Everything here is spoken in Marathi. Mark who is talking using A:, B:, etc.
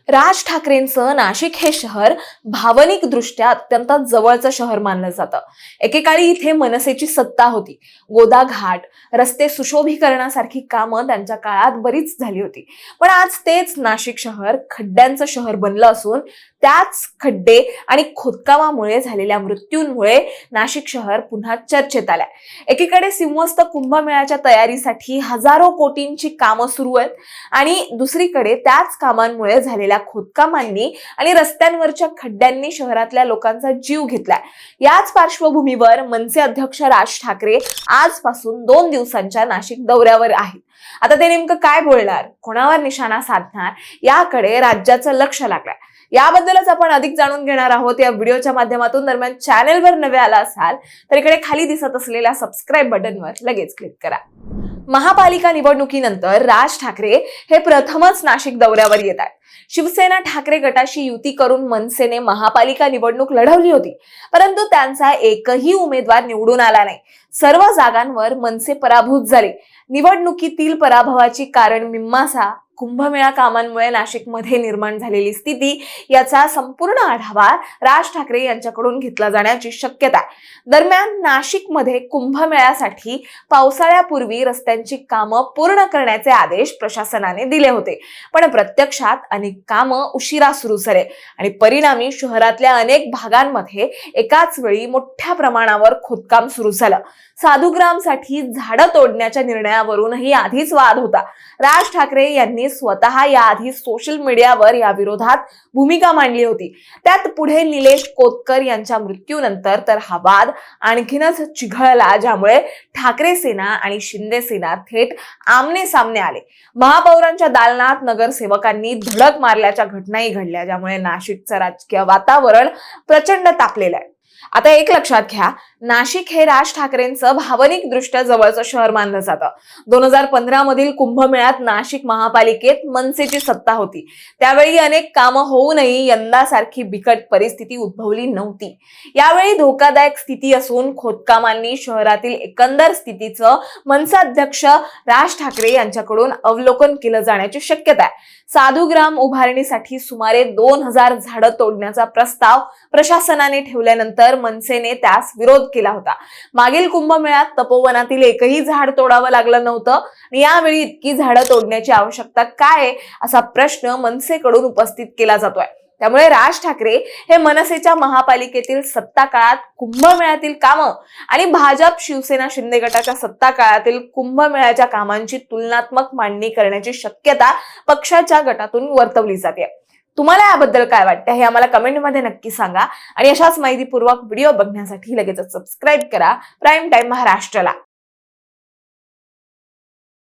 A: राज ठाकरेंचं नाशिक हे शहर भावनिकदृष्ट्या अत्यंत जवळचं शहर मानलं जातं. एकेकाळी इथे मनसेची सत्ता होती. गोदा घाट, रस्ते सुशोभीकरणासारखी कामं त्यांच्या काळात बरीच झाली होती. पण आज तेच नाशिक शहर खड्ड्यांचं शहर बनलं असून त्याच खड्डे आणि खोदकामामुळे झालेल्या मृत्यूंमुळे नाशिक शहर पुन्हा चर्चेत आलंय. एकीकडे सिंहस्थ कुंभमेळ्याच्या तयारीसाठी हजारो कोटींची कामं सुरू आहेत आणि दुसरीकडे त्याच कामांमुळे झालेल्या खोदकामांनी आणि रस्त्यांवरच्या खड्ड्यांनी शहरातल्या लोकांचा जीव घेतलाय. याच पार्श्वभूमीवर मनसे अध्यक्ष राज ठाकरे आजपासून 2 दिवसांच्या नाशिक दौऱ्यावर आहेत. आता ते नेमकं काय बोलणार, कोणावर निशाणा साधणार, याकडे राज्याचं लक्ष लागलंय. याबद्दलच आपण अधिक जाणून घेणार आहोत या व्हिडिओच्या माध्यमातून. दरम्यान चॅनेलवर नवे आला असाल तर इकडे खाली दिसत असलेल्या सबस्क्राईब बटनवर लगेच क्लिक करा. महापालिका निवडणुकीनंतर राज ठाकरे हे प्रथमच नाशिक दौऱ्यावर येत आहेत. शिवसेना ठाकरे गटाशी युती करून मनसेने महापालिका निवडणूक लढवली होती, परंतु त्यांचा एकही उमेदवार निवडून आला नाही. सर्व जागांवर मनसे पराभूत झाले. निवडणुकीतील पराभवाची कारण मीमांसा, कुंभमेळा कामांमुळे नाशिकमध्ये निर्माण झालेली स्थिती याचा संपूर्ण आढावा राज ठाकरे यांच्याकडून घेतला जाण्याची शक्यता आहे. दरम्यान नाशिकमध्ये कुंभमेळ्यासाठी पावसाळ्यापूर्वी रस्त्यांची कामं पूर्ण करण्याचे आदेश प्रशासनाने दिले होते, पण प्रत्यक्षात अनेक कामं उशिरा सुरू झाले आणि परिणामी शहरातल्या अनेक भागांमध्ये एकाच वेळी मोठ्या प्रमाणावर खोदकाम सुरू झालं. साधुग्रामसाठी झाडं तोडण्याच्या निर्णयावरूनही आधीच वाद होता. राज ठाकरे यांनी स्वतः याआधी सोशल मीडियावर या विरोधात भूमिका मांडली होती. त्यात पुढे निलेश कोतकर यांच्या मृत्यूनंतर तर हा वाद आणखीनच चिघळला, ज्यामुळे ठाकरे सेना आणि शिंदे सेना थेट आमने सामने आले. महापौरांच्या दालनात नगरसेवकांनी धडक मारल्याच्या घटनाही घडल्या, ज्यामुळे नाशिकचं राजकीय वातावरण प्रचंड तापलेलं आहे. आता एक लक्षात घ्या, नाशिक हे राज ठाकरेंचं भावनिक दृष्ट्या जवळचं शहर मानलं जातं. 2015 मधील कुंभमेळ्यात नाशिक महापालिकेत मनसेची सत्ता होती. त्यावेळी अनेक कामं होऊनही यंदा सारखी बिकट परिस्थिती उद्भवली नव्हती. यावेळी धोकादायक स्थिती असून खोदकामांनी शहरातील एकंदर स्थितीचं मनसाध्यक्ष राज ठाकरे यांच्याकडून अवलोकन केलं जाण्याची शक्यता आहे. साधुग्राम उभारणीसाठी सुमारे 2000 झाडं तोडण्याचा प्रस्ताव प्रशासनाने ठेवल्यानंतर मनसेने त्यास विरोध केला होता. मागील कुंभमेळ्यात तपोवनातील एकही झाड तोडावं लागलं नव्हतं आणि यावेळी इतकी झाडं तोडण्याची आवश्यकता काय, असा प्रश्न मनसेकडून उपस्थित केला जातोय. त्यामुळे राज ठाकरे हे मनसेच्या महापालिकेतील सत्ता काळात कुंभमेळ्यातील कामं आणि भाजप शिवसेना शिंदे गटाच्या सत्ता काळातील कुंभमेळ्याच्या कामांची तुलनात्मक मांडणी करण्याची शक्यता पक्षाच्या गटातून वर्तवली जाते. तुम्हाला याबद्दल काय वाटतं हे आम्हाला कमेंटमध्ये नक्की सांगा आणि अशाच माहितीपूर्वक व्हिडिओ बघण्यासाठी लगेच सबस्क्राईब करा प्राईम टाइम महाराष्ट्राला.